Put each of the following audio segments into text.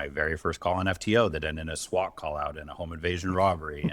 my very first call on FTO that ended in a SWAT call out and a home invasion robbery.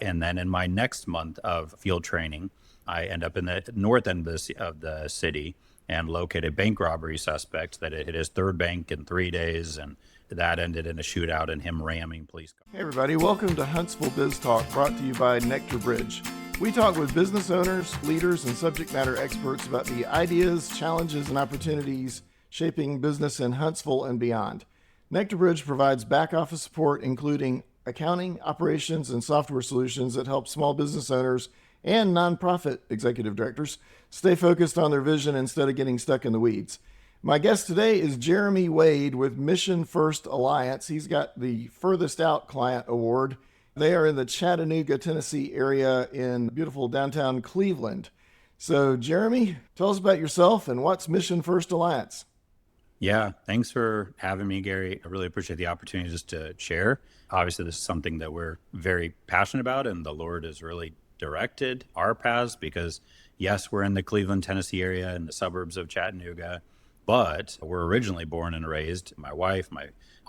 And then in my next month of field training, I end up in the north end of the city and locate a bank robbery suspect that had hit his third bank in 3 days. And that ended in a shootout and him ramming police cars. Hey everybody, welcome to Huntsville Biz Talk, brought to you by Nectar Bridge. We talk with business owners, leaders, and subject matter experts about the ideas, challenges, and opportunities shaping business in Huntsville and beyond. Nectar Bridge provides back office support, including accounting, operations, and software solutions that help small business owners and nonprofit executive directors stay focused on their vision instead of getting stuck in the weeds. My guest today is Jeremy Wade with Mission First Alliance. He's got the Furthest Out Client Award. They are in the Chattanooga, Tennessee area in beautiful downtown Cleveland. So Jeremy, tell us about yourself and what's Mission First Alliance? Yeah, thanks for having me, Gary. I really appreciate the opportunity just to share. Obviously, this is something that we're very passionate about, and the Lord has really directed our paths because, yes, we're in the Cleveland, Tennessee area in the suburbs of Chattanooga, but we're originally born and raised, my wife,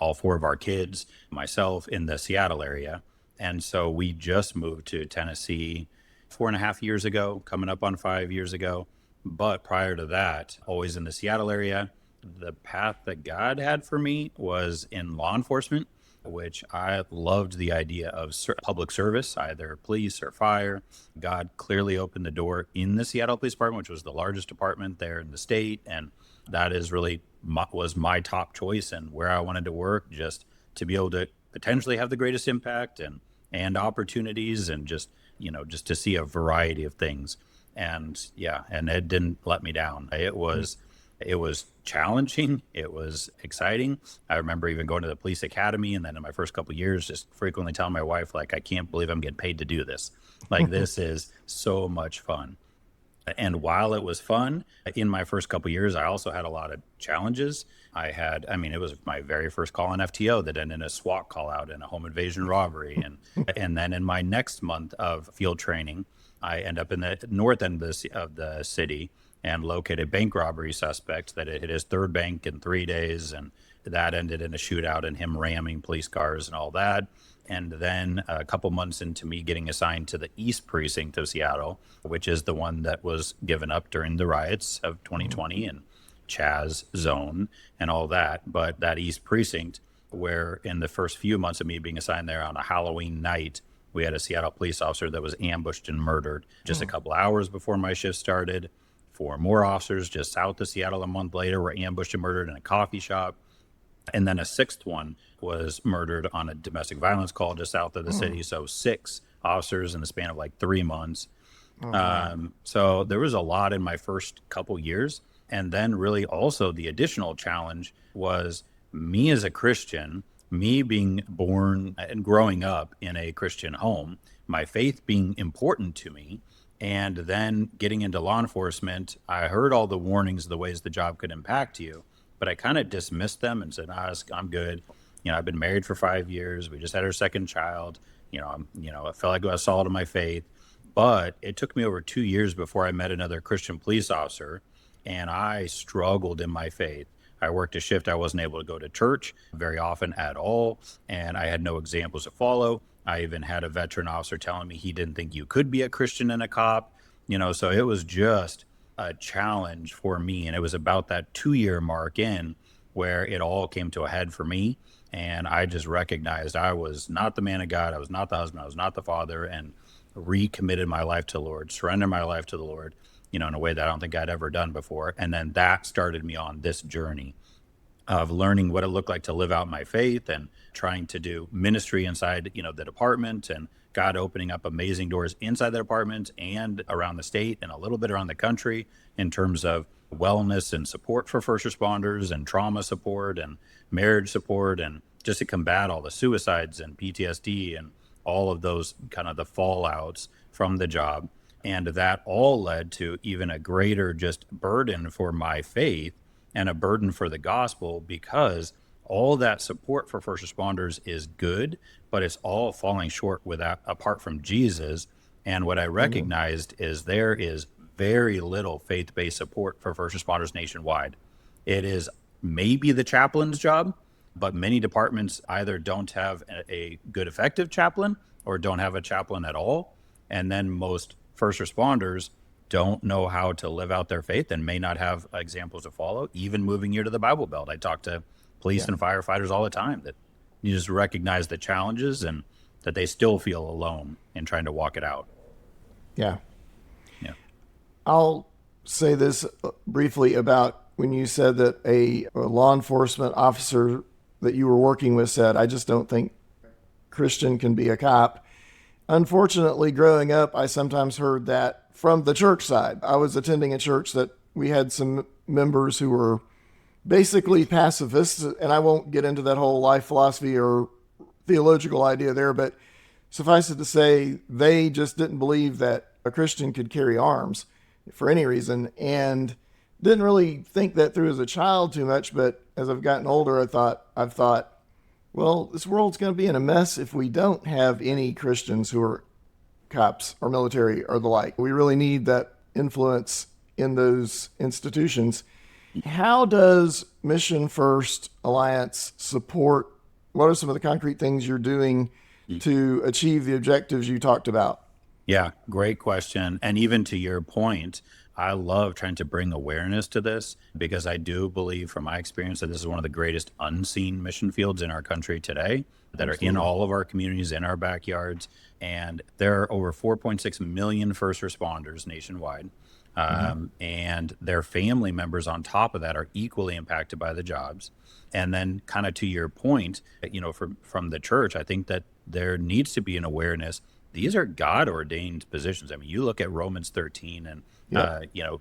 all four of our kids, myself, in the Seattle area. And so we just moved to Tennessee 4.5 years ago, coming up on 5 years ago. But prior to that, always in the Seattle area. The path that God had for me was in law enforcement, which I loved the idea of public service, either police or fire. God clearly opened the door in the Seattle Police Department, which was the largest department there in the state. And that is really was my top choice and where I wanted to work, just to be able to potentially have the greatest impact and opportunities and just to see a variety of things. And and it didn't let me down. It was challenging. It was exciting. I remember even going to the police academy, and then in my first couple of years, just frequently telling my wife, like, I can't believe I'm getting paid to do this. Like, this is so much fun. And while it was fun, in my first couple of years, I also had a lot of challenges. It was my very first call on FTO that ended in a SWAT call out and a home invasion robbery. And then in my next month of field training, I end up in the north end of the city and locate a bank robbery suspect that had hit his third bank in 3 days. And that ended in a shootout and him ramming police cars and all that. And then a couple months into me getting assigned to the East Precinct of Seattle, which is the one that was given up during the riots of 2020 and Chaz zone and all that. But that East Precinct, where in the first few months of me being assigned there on a Halloween night, we had a Seattle police officer that was ambushed and murdered just a couple hours before my shift started. 4 more officers just south of Seattle a month later were ambushed and murdered in a coffee shop. And then a 6th one was murdered on a domestic violence call just south of the city. So 6 officers in the span of like 3 months. So there was a lot in my first couple years. And then really also the additional challenge was me as a Christian, me being born and growing up in a Christian home, my faith being important to me. And then getting into law enforcement, I heard all the warnings of the ways the job could impact you. But I kind of dismissed them and said, I'm good. I've been married for 5 years. We just had our second child. I felt like I was solid in my faith. But it took me over 2 years before I met another Christian police officer, and I struggled in my faith. I worked a shift. I wasn't able to go to church very often at all, and I had no examples to follow. I even had a veteran officer telling me he didn't think you could be a Christian and a cop. So it was just a challenge for me. And it was about that 2-year mark in where it all came to a head for me. And I just recognized I was not the man of God. I was not the husband. I was not the father, and recommitted my life to the Lord, surrendered my life to the Lord, in a way that I don't think I'd ever done before. And then that started me on this journey of learning what it looked like to live out my faith and trying to do ministry inside, the department, and God opening up amazing doors inside the department and around the state and a little bit around the country in terms of wellness and support for first responders and trauma support and marriage support, and just to combat all the suicides and PTSD and all of those kind of the fallouts from the job. And that all led to even a greater just burden for my faith and a burden for the gospel, because all that support for first responders is good, but it's all falling short apart from Jesus. And what I recognized is there is very little faith-based support for first responders nationwide. It is maybe the chaplain's job, But many departments either don't have a good effective chaplain or don't have a chaplain at all. And then most first responders don't know how to live out their faith and may not have examples to follow, even moving here to the Bible Belt. I talk to police and firefighters all the time that you just recognize the challenges and that they still feel alone in trying to walk it out. Yeah. Yeah. I'll say this briefly about when you said that a law enforcement officer that you were working with said, I just don't think Christian can be a cop. Unfortunately, growing up, I sometimes heard that from the church side. I was attending a church that we had some members who were basically pacifists, and I won't get into that whole life philosophy or theological idea there, but suffice it to say, they just didn't believe that a Christian could carry arms for any reason, and didn't really think that through as a child too much. But as I've gotten older, I've thought, well, this world's going to be in a mess if we don't have any Christians who are cops or military or the like. We really need that influence in those institutions. How does Mission First Alliance support? What are some of the concrete things you're doing to achieve the objectives you talked about? Yeah, great question. And even to your point, I love trying to bring awareness to this because I do believe from my experience that this is one of the greatest unseen mission fields in our country today that are in all of our communities, in our backyards. And there are over 4.6 million first responders nationwide. And their family members on top of that are equally impacted by the jobs. And then kind of to your point, from the church, I think that there needs to be an awareness. These are God ordained positions. I mean, you look at Romans 13 and,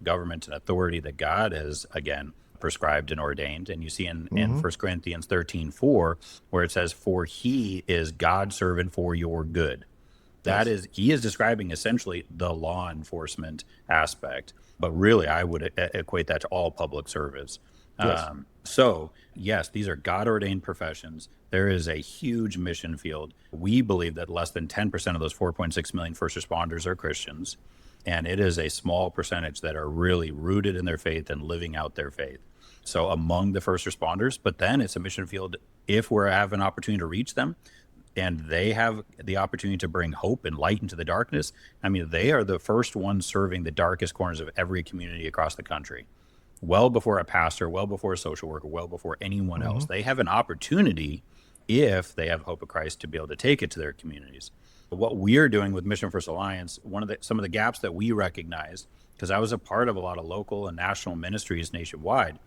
government and authority that God has, again, prescribed and ordained. And you see in 1 Corinthians 13:4, where it says, for he is God's servant for your good. That is, he is describing essentially the law enforcement aspect, but really I would equate that to all public service. Yes. So yes, these are God ordained professions. There is a huge mission field. We believe that less than 10% of those 4.6 million first responders are Christians. And it is a small percentage that are really rooted in their faith and living out their faith. So among the first responders, but then it's a mission field if we have an opportunity to reach them, and they have the opportunity to bring hope and light into the darkness. I mean, they are the first ones serving the darkest corners of every community across the country. Well before a pastor, well before a social worker, well before anyone else. They have an opportunity, if they have hope of Christ, to be able to take it to their communities. But what we're doing with Mission First Alliance, some of the gaps that we recognize, because I was a part of a lot of local and national ministries nationwide,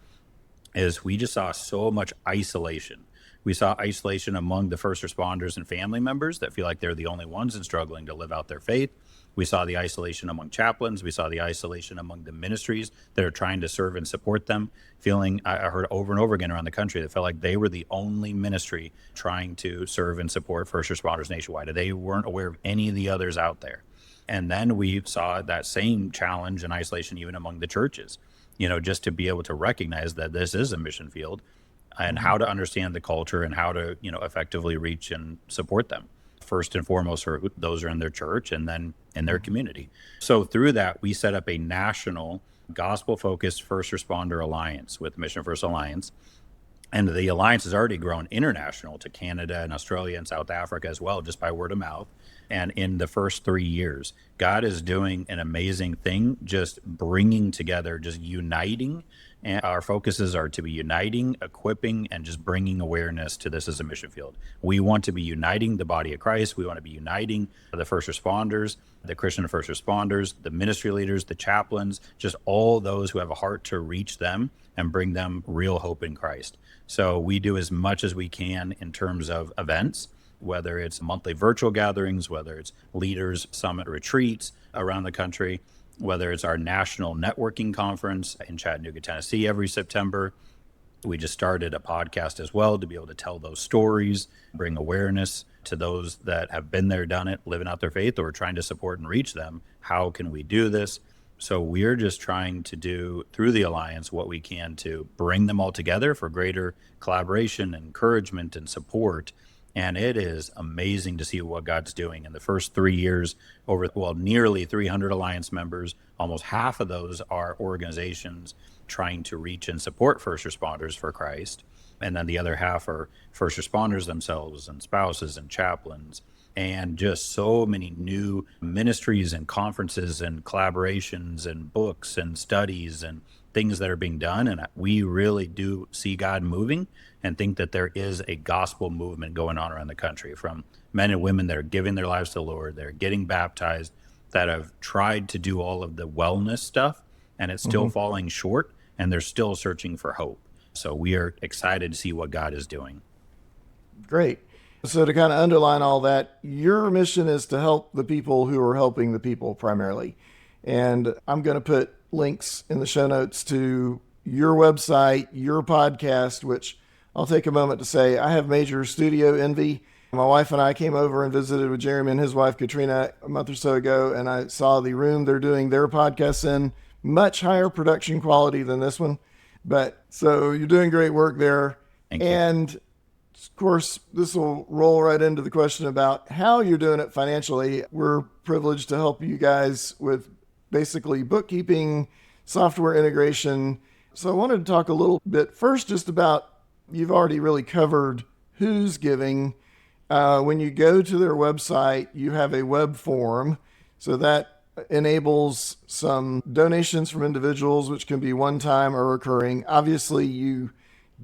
is we just saw so much isolation. We saw isolation among the first responders and family members that feel like they're the only ones and struggling to live out their faith. We saw the isolation among chaplains. We saw the isolation among the ministries that are trying to serve and support them, feeling, I heard over and over again around the country, that felt like they were the only ministry trying to serve and support first responders nationwide. They weren't aware of any of the others out there. And then we saw that same challenge and isolation even among the churches, just to be able to recognize that this is a mission field and how to understand the culture and how to, effectively reach and support them. First and foremost, for those who are in their church and then in their community. So through that, we set up a national gospel-focused first responder alliance with Mission First Alliance. And the alliance has already grown international to Canada and Australia and South Africa as well, just by word of mouth. And in the first 3 years, God is doing an amazing thing, just bringing together, just uniting. And our focuses are to be uniting, equipping, and just bringing awareness to this as a mission field. We want to be uniting the body of Christ. We want to be uniting the first responders, the Christian first responders, the ministry leaders, the chaplains, just all those who have a heart to reach them and bring them real hope in Christ. So we do as much as we can in terms of events, whether it's monthly virtual gatherings, whether it's leaders summit retreats around the country, whether it's our national networking conference in Chattanooga, Tennessee every September. We just started a podcast as well to be able to tell those stories, bring awareness to those that have been there, done it, living out their faith, or trying to support and reach them. How can we do this? So we're just trying to do through the Alliance what we can to bring them all together for greater collaboration, encouragement, and support. And it is amazing to see what God's doing. In the first 3 years, nearly 300 Alliance members, almost half of those are organizations trying to reach and support first responders for Christ. And then the other half are first responders themselves and spouses and chaplains, and just so many new ministries and conferences and collaborations and books and studies and things that are being done. And we really do see God moving and think that there is a gospel movement going on around the country, from men and women that are giving their lives to the Lord, they're getting baptized, that have tried to do all of the wellness stuff and it's still falling short, and they're still searching for hope. So we are excited to see what God is doing. Great. So to kind of underline all that, your mission is to help the people who are helping the people primarily. And I'm going to put links in the show notes to your website, your podcast, which I'll take a moment to say I have major studio envy. My wife and I came over and visited with Jeremy and his wife, Katrina, a month or so ago, and I saw the room they're doing their podcasts in, much higher production quality than this one. But so you're doing great work there. Thank you. And of course, this will roll right into the question about how you're doing it financially. We're privileged to help you guys with basically bookkeeping, software integration. So I wanted to talk a little bit first just about, you've already really covered who's giving. When you go to their website, you have a web form. So that enables some donations from individuals, which can be one-time or recurring. Obviously, you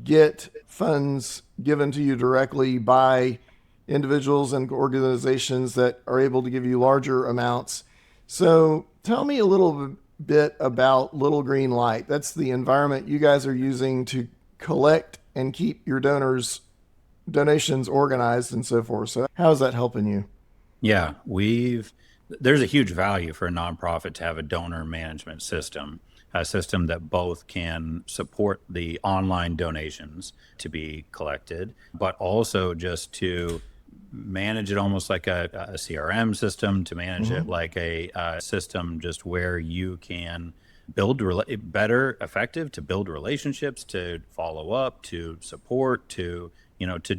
get funds given to you directly by individuals and organizations that are able to give you larger amounts. So tell me a little bit about Little Green Light. That's the environment you guys are using to collect and keep your donations organized and so forth. So how is that helping you? Yeah, there's a huge value for a nonprofit to have a donor management system, a system that both can support the online donations to be collected, but also just to manage it almost like a CRM system, to manage it like a system just where you can build better, effective, to build relationships, to follow up, to support, to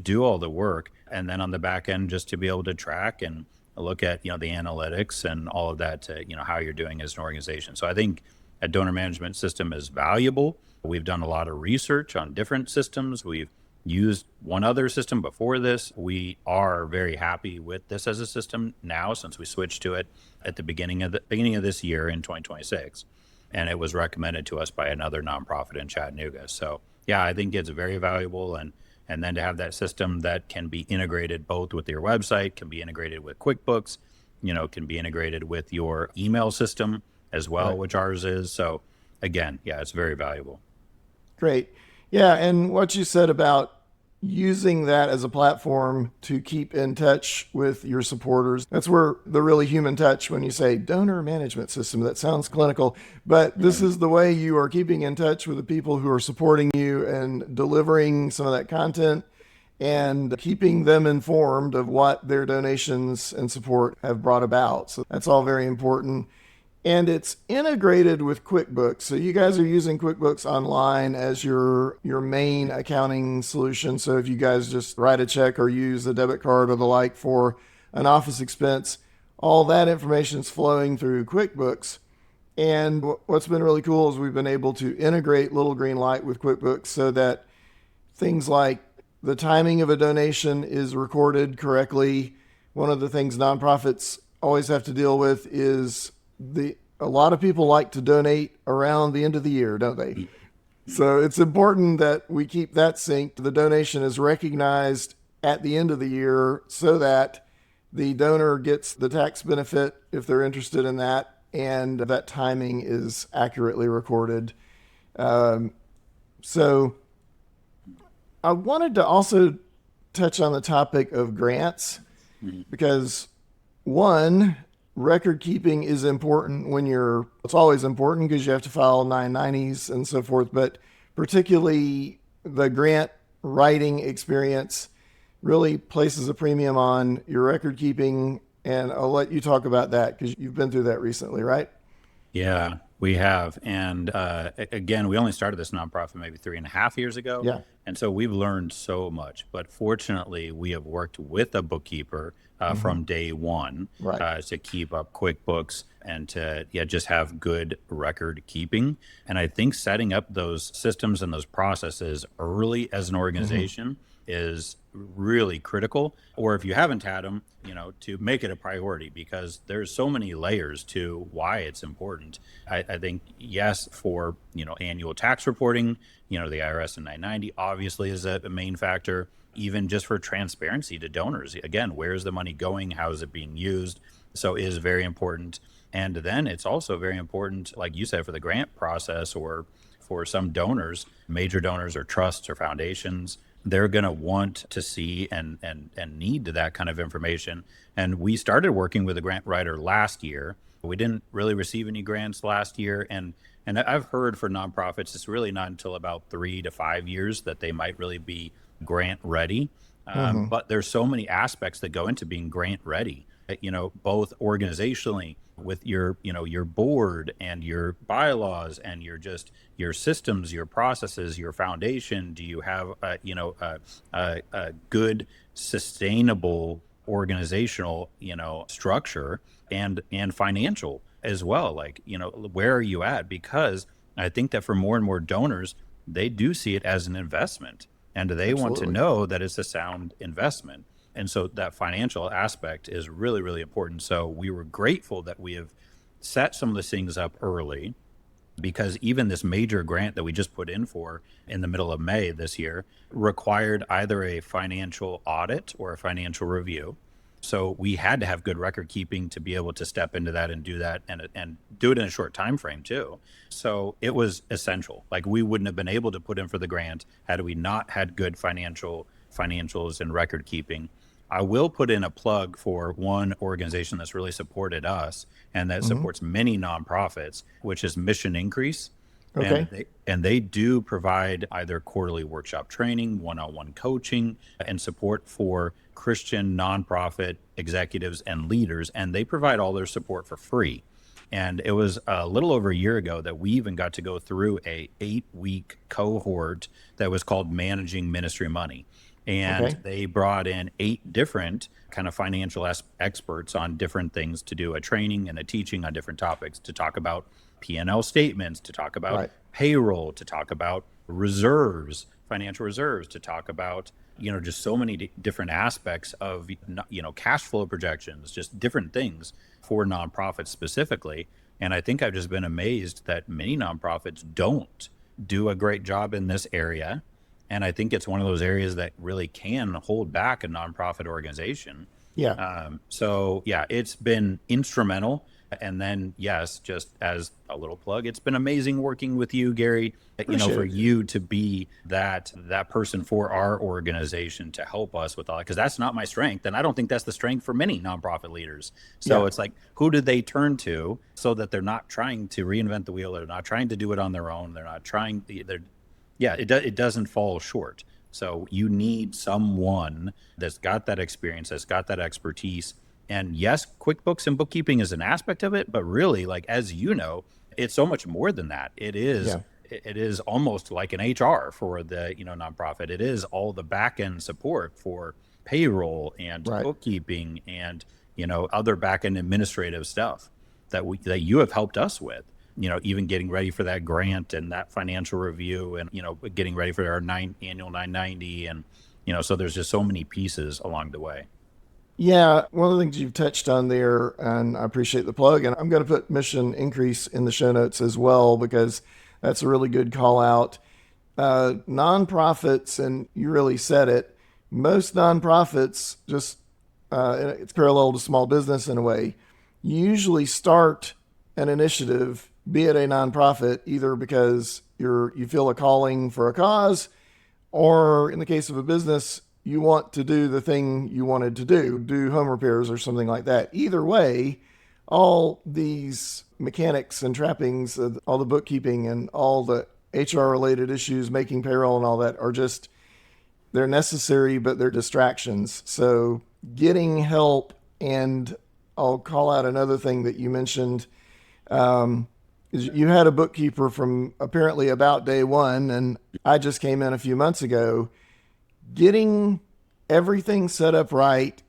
do all the work. And then on the back end, just to be able to track and look at, the analytics and all of that to, how you're doing as an organization. So I think a donor management system is valuable. We've done a lot of research on different systems. We've used one other system before this. We are very happy with this as a system now, since we switched to it at the beginning of this year in 2026. And it was recommended to us by another nonprofit in Chattanooga. So yeah, I think it's very valuable. And then to have that system that can be integrated both with your website, can be integrated with QuickBooks, can be integrated with your email system as well, right, which ours is. So again, yeah, it's very valuable. Great. Yeah. And what you said about using that as a platform to keep in touch with your supporters, that's where the really human touch, when you say donor management system, that sounds clinical, but this is the way you are keeping in touch with the people who are supporting you and delivering some of that content and keeping them informed of what their donations and support have brought about. So that's all very important. And it's integrated with QuickBooks. So you guys are using QuickBooks Online as your main accounting solution. So if you guys just write a check or use a debit card or the like for an office expense, all that information is flowing through QuickBooks. And what's been really cool is we've been able to integrate Little Green Light with QuickBooks so that things like the timing of a donation is recorded correctly. One of the things nonprofits always have to deal with is a lot of people like to donate around the end of the year, don't they? So it's important that we keep that synced. The donation is recognized at the end of the year so that the donor gets the tax benefit if they're interested in that, and that timing is accurately recorded. So I wanted to also touch on the topic of grants, because one, record keeping is important it's always important because you have to file 990s and so forth, but particularly the grant writing experience really places a premium on your record keeping. And I'll let you talk about that because you've been through that recently, right? Yeah. We have. And again, we only started this nonprofit maybe 3.5 years ago. Yeah. And so we've learned so much. But fortunately, we have worked with a bookkeeper from day one Right. to keep up QuickBooks and to just have good record keeping. And I think setting up those systems and those processes early as an organization is really critical. Or if you haven't had them, to make it a priority, because there's so many layers to why it's important. I think, yes, for annual tax reporting, the IRS and 990 obviously is a main factor. Even just for transparency to donors, again, where's the money going, how is it being used, so is very important. And then it's also very important, like you said, for the grant process, or for some donors, major donors or trusts or foundations, they're going to want to see and need that kind of information. And we started working with a grant writer last year. We didn't really receive any grants last year. And I've heard for nonprofits, it's really not until about 3 to 5 years that they might really be grant ready. But there's so many aspects that go into being grant ready, both organizationally with your board and your bylaws and your systems, your processes, your foundation. Do you have a good sustainable organizational structure and financial as well? Like, where are you at? Because I think that for more and more donors, they do see it as an investment, and they want to Absolutely. know that it's a sound investment. And so that financial aspect is really, really important. So we were grateful that we have set some of these things up early, because even this major grant that we just put in for in the middle of May this year required either a financial audit or a financial review. So we had to have good record keeping to be able to step into that and do that, and do it in a short time frame too. So it was essential. Like, we wouldn't have been able to put in for the grant had we not had good financials and record keeping. I will put in a plug for one organization that's really supported us and that supports many nonprofits, which is Mission Increase. Okay. And they do provide either quarterly workshop training, one-on-one coaching, and support for Christian nonprofit executives and leaders. And they provide all their support for free. And it was a little over a year ago that we even got to go through a 8-week cohort that was called Managing Ministry Money. And Okay. they brought in 8 different kind of financial experts on different things to do a training and a teaching on different topics, to talk about P&L statements, to talk about Right. payroll, to talk about reserves, financial reserves, to talk about, just so many different aspects of, cash flow projections, just different things for nonprofits specifically. And I think I've just been amazed that many nonprofits don't do a great job in this area. And I think it's one of those areas that really can hold back a nonprofit organization. Yeah. So yeah, it's been instrumental. And then, yes, just as a little plug, it's been amazing working with you, Gary, Appreciate for it. you to be that person for our organization to help us with all that, because that's not my strength. And I don't think that's the strength for many nonprofit leaders. So Yeah. it's like, who do they turn to so that they're not trying to reinvent the wheel? They're not trying to do it on their own. They're not trying, it doesn't fall short. So you need someone that's got that experience, that's got that expertise. And yes, QuickBooks and bookkeeping is an aspect of it, but really, like, as you know, it's so much more than that. Yeah. It is almost like an HR for the, nonprofit. It is all the back end support for payroll and Right. bookkeeping and, other back end administrative stuff that you have helped us with. Even getting ready for that grant and that financial review, and getting ready for our annual 990, and so there's just so many pieces along the way. Yeah, one of the things you've touched on there, and I appreciate the plug, and I'm going to put Mission Increase in the show notes as well, because that's a really good call out. Nonprofits, and you really said it, most nonprofits just, and it's parallel to small business in a way, usually start an initiative, be it a nonprofit, either because you feel a calling for a cause, or in the case of a business, you want to do the thing you wanted to do home repairs or something like that. Either way, all these mechanics and trappings, all the bookkeeping and all the HR related issues, making payroll and all that are just, they're necessary, but they're distractions. So getting help, and I'll call out another thing that you mentioned, You had a bookkeeper from apparently about day one, and I just came in a few months ago. Getting everything set up right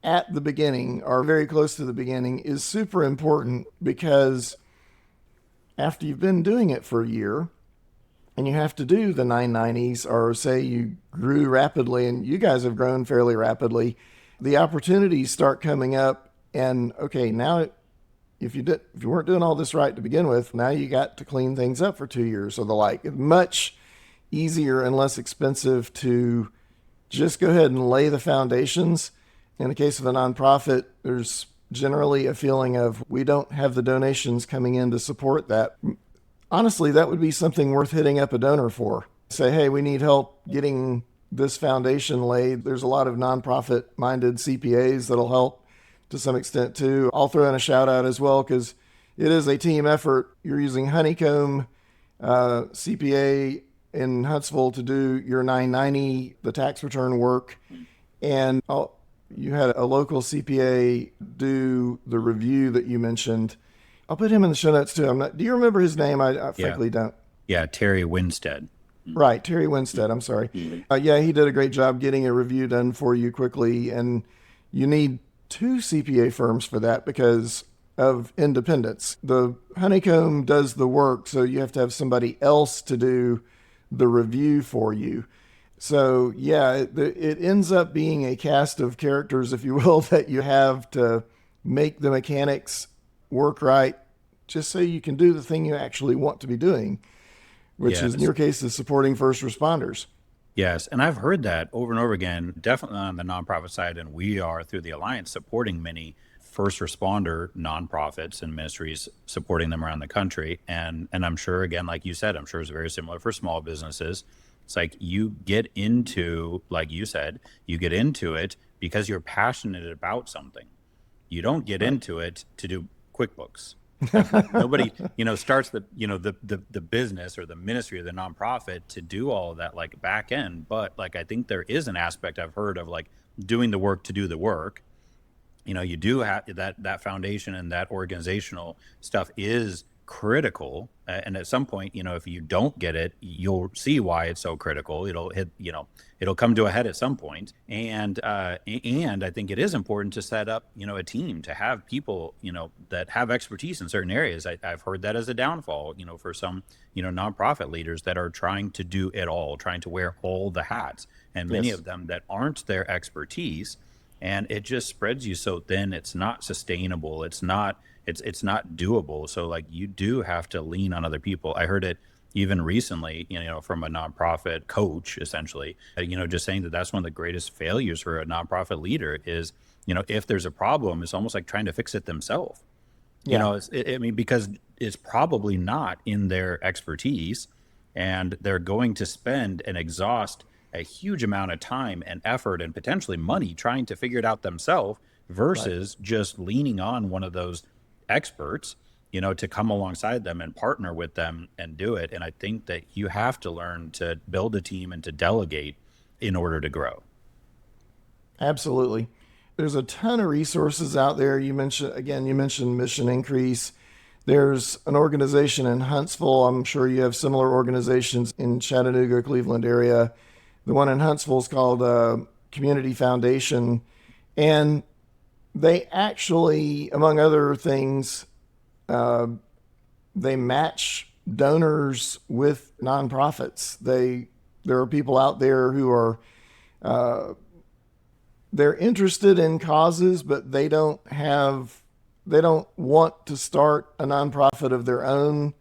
at the beginning or very close to the beginning is super important, because after you've been doing it for a year and you have to do the 990s, or say you grew rapidly, and you guys have grown fairly rapidly, the opportunities start coming up. And okay, now if you weren't doing all this right to begin with, now you got to clean things up for 2 years or the like. It's much easier and less expensive to just go ahead and lay the foundations. In the case of a nonprofit, there's generally a feeling of, we don't have the donations coming in to support that. Honestly, that would be something worth hitting up a donor for. Say, hey, we need help getting this foundation laid. There's a lot of nonprofit minded CPAs that'll help to some extent too. I'll throw in a shout out as well, because it is a team effort. You're using Honeycomb CPA in Huntsville to do your 990, the tax return work. And you had a local CPA do the review that you mentioned. I'll put him in the show notes too. Do you remember his name? I frankly don't. Yeah, Terry Winstead. Right, Terry Winstead. I'm sorry. Yeah, he did a great job getting a review done for you quickly. And you need 2 CPA firms for that because of independence. The Honeycomb does the work, so you have to have somebody else to do the review for you. So yeah, it ends up being a cast of characters, if you will, that you have to make the mechanics work right, just so you can do the thing you actually want to be doing, which is, in your case, is supporting first responders. Yes, and I've heard that over and over again, definitely on the nonprofit side, and we are, through the Alliance, supporting many first responder nonprofits and ministries, supporting them around the country. And I'm sure, again, like you said, I'm sure it's very similar for small businesses. It's like you get into, like you said, you get into it because you're passionate about something. You don't get into it to do QuickBooks. Nobody, starts the business or the ministry or the nonprofit to do all of that, like back end. But like, I think there is an aspect I've heard of, like doing the work to do the work. You do have that foundation, and that organizational stuff is critical. And at some point, if you don't get it, you'll see why it's so critical. It'll come to a head at some point. And I think it is important to set up, a team, to have people, that have expertise in certain areas. I've heard that as a downfall, for some, nonprofit leaders that are trying to do it all, trying to wear all the hats, and many of them that aren't their expertise. And it just spreads you so thin. It's not sustainable. It's not doable. So like, you do have to lean on other people. I heard it even recently, from a nonprofit coach, essentially, just saying that that's one of the greatest failures for a nonprofit leader is, if there's a problem, it's almost like trying to fix it themselves. Yeah. Because it's probably not in their expertise, and they're going to spend and exhaust a huge amount of time and effort and potentially money trying to figure it out themselves, versus just leaning on one of those experts, to come alongside them and partner with them and do it. And I think that you have to learn to build a team and to delegate in order to grow. Absolutely. There's a ton of resources out there. You mentioned Mission Increase. There's an organization in Huntsville. I'm sure you have similar organizations in Chattanooga, Cleveland area. The one in Huntsville is called Community Foundation. And they actually, among other things, they match donors with nonprofits. There are people out there who are they're interested in causes, but they don't want to start a nonprofit of their own.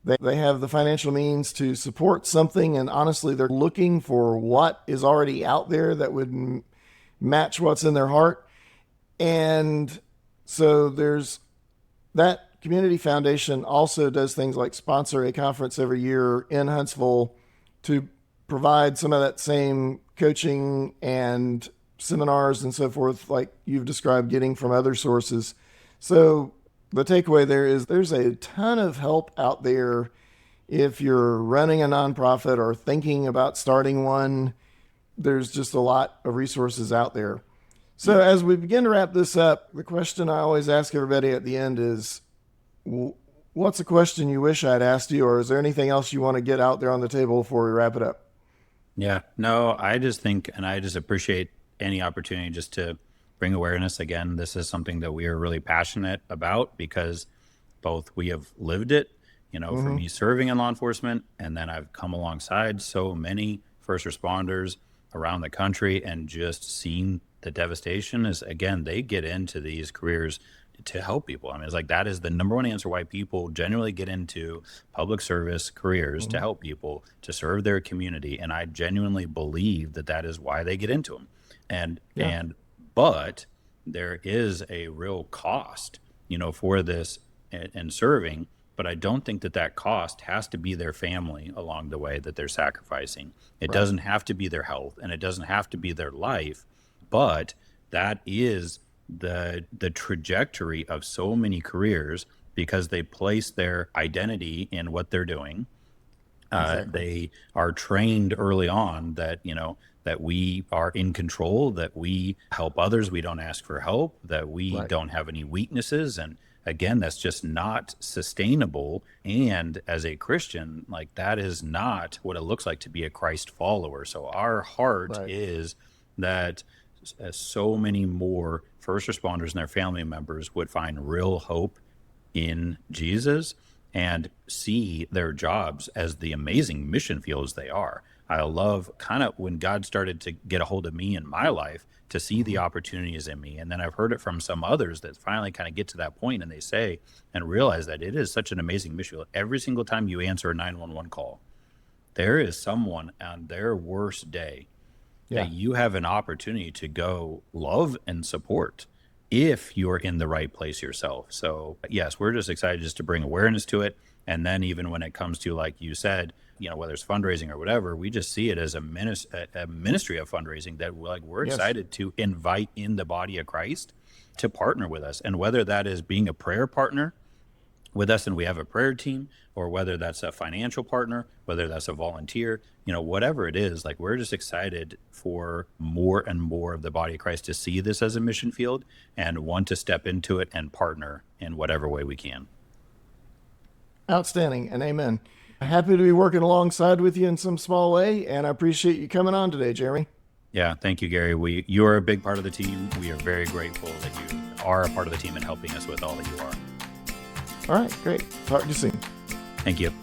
They have the financial means to support something, and honestly, they're looking for what is already out there that would match what's in their heart. And so there's that community foundation also does things like sponsor a conference every year in Huntsville to provide some of that same coaching and seminars and so forth, like you've described getting from other sources. So the takeaway there is there's a ton of help out there. If you're running a nonprofit or thinking about starting one, there's just a lot of resources out there. So as we begin to wrap this up, the question I always ask everybody at the end is, What's a question you wish I'd asked you, or is there anything else you want to get out there on the table before we wrap it up? Yeah, no, I just think, and I just appreciate any opportunity just to bring awareness. Again, this is something that we are really passionate about because both we have lived it, for me serving in law enforcement, and then I've come alongside so many first responders around the country and just seen the devastation is, again, they get into these careers to help people. I mean, it's like that is the number one answer why people generally get into public service careers to help people, to serve their community. And I genuinely believe that that is why they get into them. But there is a real cost, for this and serving. But I don't think that that cost has to be their family along the way that they're sacrificing. It doesn't have to be their health, and it doesn't have to be their life, but that is the trajectory of so many careers because they place their identity in what they're doing. They are trained early on that, that we are in control, that we help others, we don't ask for help, that we don't have any weaknesses. And again, that's just not sustainable. And as a Christian, like that is not what it looks like to be a Christ follower. So our heart is that so many more first responders and their family members would find real hope in Jesus and see their jobs as the amazing mission fields they are. I love kind of when God started to get a hold of me in my life to see the opportunities in me. And then I've heard it from some others that finally kind of get to that point and they say and realize that it is such an amazing mission field. Every single time you answer a 911 call, there is someone on their worst day that you have an opportunity to go love and support if you're in the right place yourself. So yes, we're just excited just to bring awareness to it. And then even when it comes to, like you said, whether it's fundraising or whatever, we just see it as a ministry of fundraising that we're excited to invite in the body of Christ to partner with us. And whether that is being a prayer partner with us and we have a prayer team, or whether that's a financial partner, whether that's a volunteer, whatever it is, like we're just excited for more and more of the body of Christ to see this as a mission field and want to step into it and partner in whatever way we can. Outstanding, and amen. Happy to be working alongside with you in some small way, and I appreciate you coming on today, Jeremy. Yeah, thank you, Gary. You are a big part of the team. We are very grateful that you are a part of the team and helping us with all that you are. All right, great. Talk to you soon. Thank you.